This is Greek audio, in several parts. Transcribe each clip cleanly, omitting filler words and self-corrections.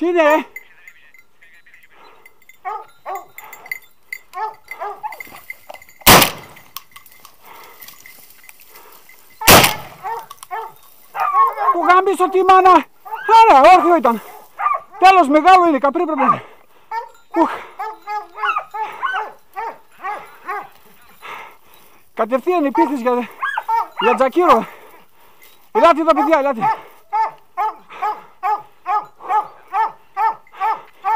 Τι είναι, ρε? Που γάμπησω τη μάνα. Άρα, όρθιο ήταν. Τέλος, μεγάλο είναι, καπρί πρέπει να είναι. Κατευθείαν υπήρχες για τζακύρο. Ελάτε εδώ, παιδιά, ελάτε.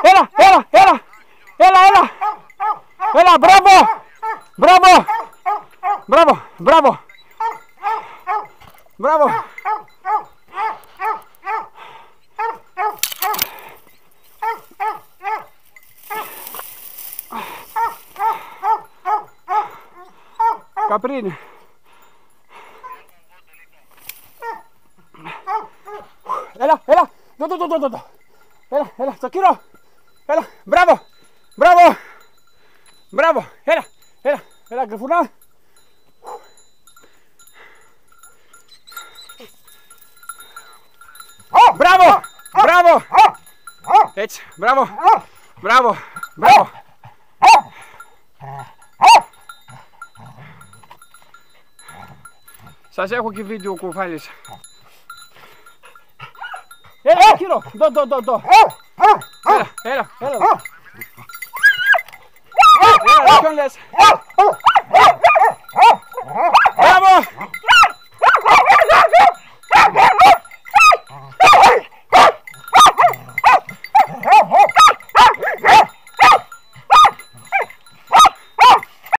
Έλα, μπράβο. Καπρί είναι. Έλα, δω. Έλα, τσακύρο. Έλα, μπράβο. Έλα, γκριφουνά. Μπράβο. Έτσι, μπράβο. Σας έχω και βίντεο κουφάλισα. Έλα, κύριο, δω. Έλα. Ποιον λες?